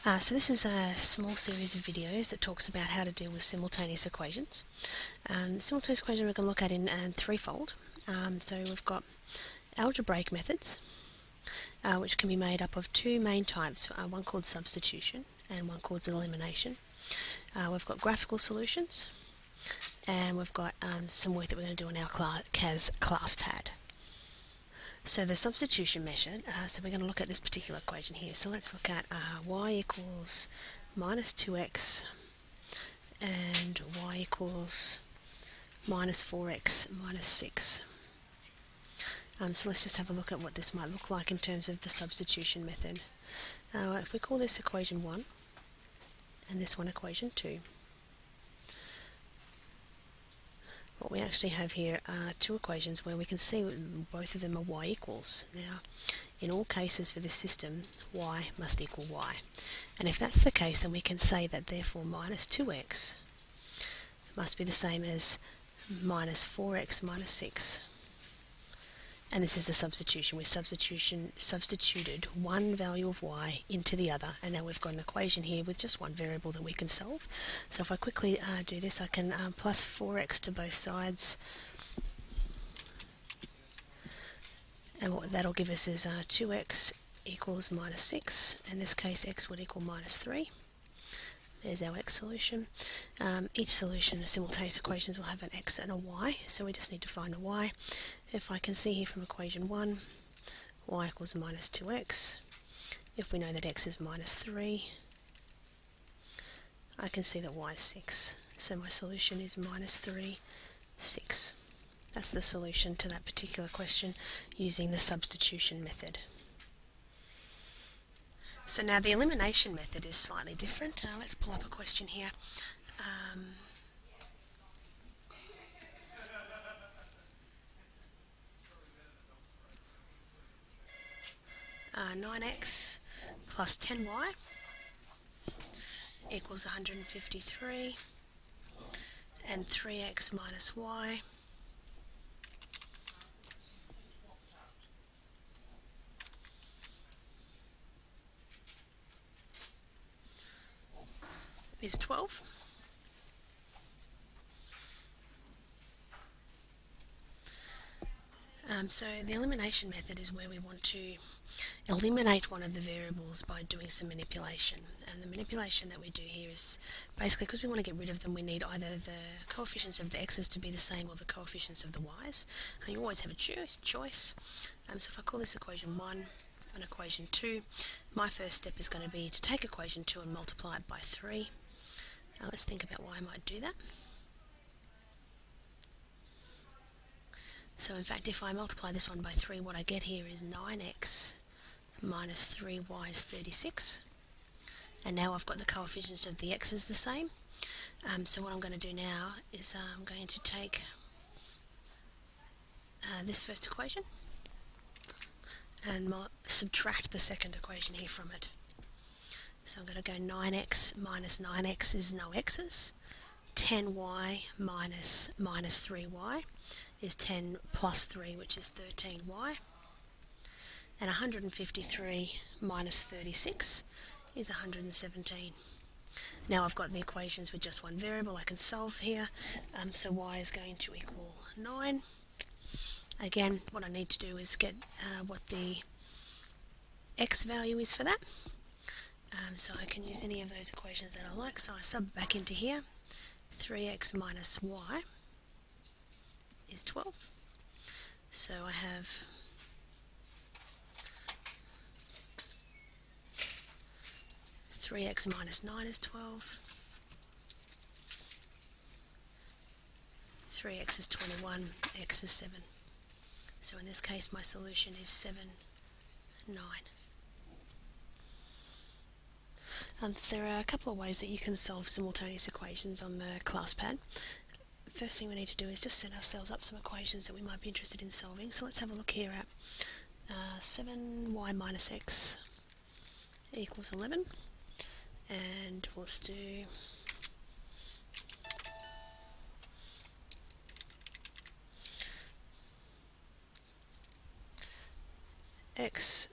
So this is a small series of videos that talks about how to deal with simultaneous equations. Simultaneous equation we're going to look at in threefold. So we've got algebraic methods, which can be made up of two main types, one called substitution and one called elimination. We've got graphical solutions, and we've got some work that we're going to do in our CAS class pad. So the substitution method, so we're going to look at this particular equation here. So let's look at y equals minus 2x and y equals minus 4x minus 6. So let's just have a look at what this might look like in terms of the substitution method. If we call this equation 1 and this one equation 2, what we actually have here are two equations where we can see both of them are y equals. Now, in all cases for this system, y must equal y. And if that's the case, then we can say that therefore minus 2x must be the same as minus 4x minus 6. And this is the substitution. We substituted one value of y into the other, and now we've got an equation here with just one variable that we can solve. So if I quickly do this, I can plus 4x to both sides, and what that'll give us is 2x equals minus 6. In this case, x would equal minus 3. There's our x solution. Each solution of simultaneous equations will have an x and a y, so we just need to find the y. If I can see here from equation 1, y equals minus 2x. If we know that x is minus 3, I can see that y is 6. So my solution is minus 3, 6. That's the solution to that particular question using the substitution method. So now the elimination method is slightly different. Let's pull up a question here. 9x plus 10y equals 153, and 3x minus y is 12. So the elimination method is where we want to eliminate one of the variables by doing some manipulation. And the manipulation that we do here is basically, because we want to get rid of them, we need either the coefficients of the x's to be the same or the coefficients of the y's. And you always have a choice. So if I call this equation 1 and equation 2, my first step is going to be to take equation 2 and multiply it by 3. Let's think about why I might do that. So in fact, if I multiply this one by 3, what I get here is 9x minus 3y is 36. And now I've got the coefficients of the x's the same. So what I'm going to do now is I'm going to take this first equation and subtract the second equation here from it. So I'm going to go 9x minus 9x is no x's. 10y minus 3y is 10 plus 3, which is 13y. And 153 minus 36 is 117. Now I've got the equations with just one variable I can solve here. So y is going to equal 9. Again, what I need to do is get what the x value is for that. So I can use any of those equations that I like. So I sub back into here. 3x minus y is 12. So I have 3x minus 9 is 12. 3x is 21, x is 7. So in this case my solution is 7, 9. So there are a couple of ways that you can solve simultaneous equations on the class pad. First thing we need to do is just set ourselves up some equations that we might be interested in solving. So let's have a look here at 7y minus x equals 11, and let's do x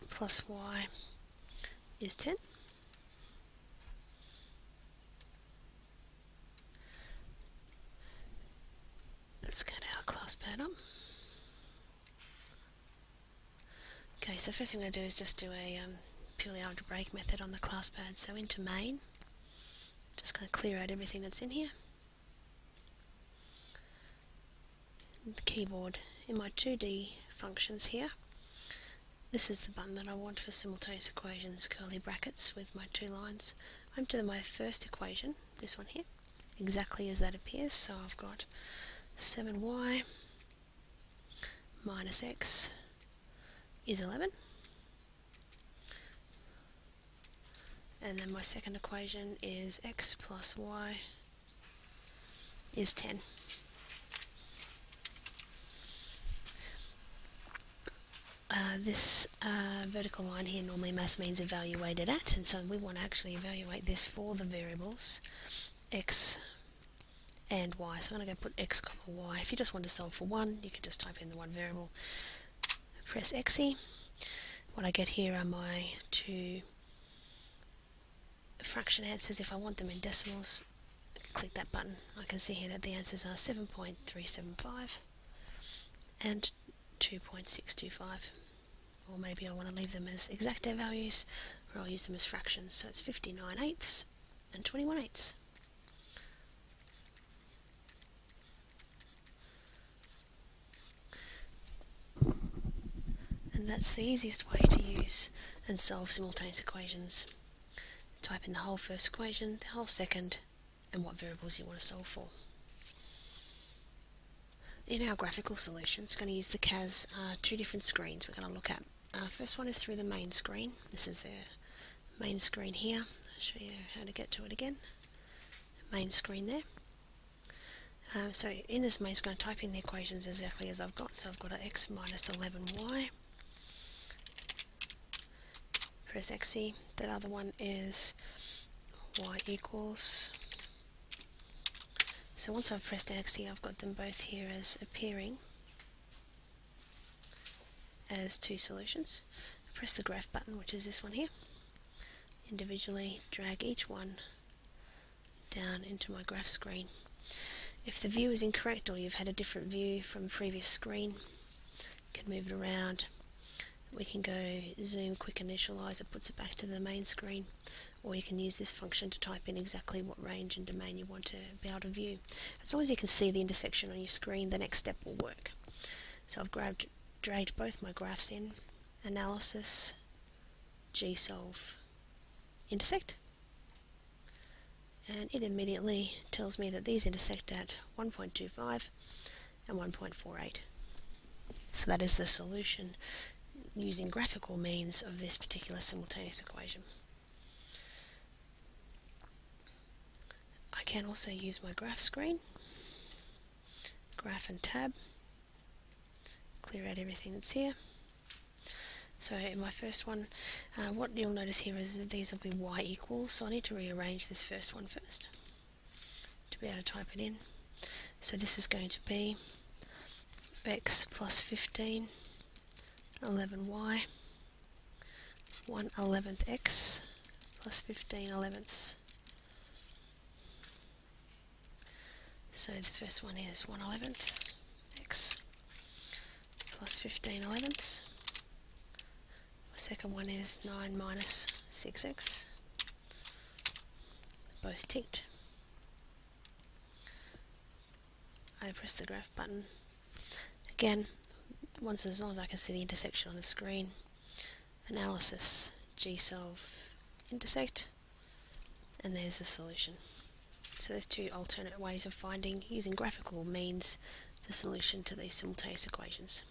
plus y is 10. that up. Okay, so the first thing I'm going to do is just do a purely algebraic method on the class pad. So into main, just going to clear out everything that's in here. The keyboard, in my 2D functions here, this is the button that I want for simultaneous equations, curly brackets with my 2 lines. I'm to my first equation, this one here, exactly as that appears. So I've got 7y minus x is 11. And then my second equation is x plus y is 10. This vertical line here normally mass means evaluated at, and so we want to actually evaluate this for the variables x and y. So I'm going to go put x comma y. If you just want to solve for one, you could just type in the one variable. Press XE. What I get here are my 2 fraction answers. If I want them in decimals, I can click that button. I can see here that the answers are 7.375 and 2.625. Or maybe I want to leave them as exact values, or I'll use them as fractions. So it's 59/8 and 21/8. And that's the easiest way to use and solve simultaneous equations. Type in the whole first equation, the whole second, and what variables you want to solve for. In our graphical solutions, we're going to use the CAS 2 different screens we're going to look at. First one is through the main screen. This is the main screen here. I'll show you how to get to it again. Main screen there. So in this main screen, I type in the equations exactly as I've got. So I've got an x minus 11y. Press XE. That other one is y equals. So once I've pressed XE, I've got them both here as appearing as 2 solutions. I press the graph button, which is this one here. Individually drag each one down into my graph screen. If the view is incorrect or you've had a different view from the previous screen, you can move it around. We can go zoom, quick initialize, it puts it back to the main screen, or you can use this function to type in exactly what range and domain you want to be able to view. As long as you can see the intersection on your screen, the next step will work. So I've dragged both my graphs in, analysis, gsolve, intersect, and it immediately tells me that these intersect at 1.25 and 1.48. So that is the solution using graphical means of this particular simultaneous equation. I can also use my graph screen, graph and tab, clear out everything that's here. So in my first one, what you'll notice here is that these will be y equals, so I need to rearrange this first one first to be able to type it in. So this is going to be x plus 15, 11y, 1/11th x plus 15/11ths. So the first one is 1/11th x plus 15/11ths. My second one is 9 minus 6x. Both ticked. I press the graph button. Again, as long as I can see the intersection on the screen, analysis, gsolve, intersect, and there's the solution. So there's 2 alternate ways of finding, using graphical means, the solution to these simultaneous equations.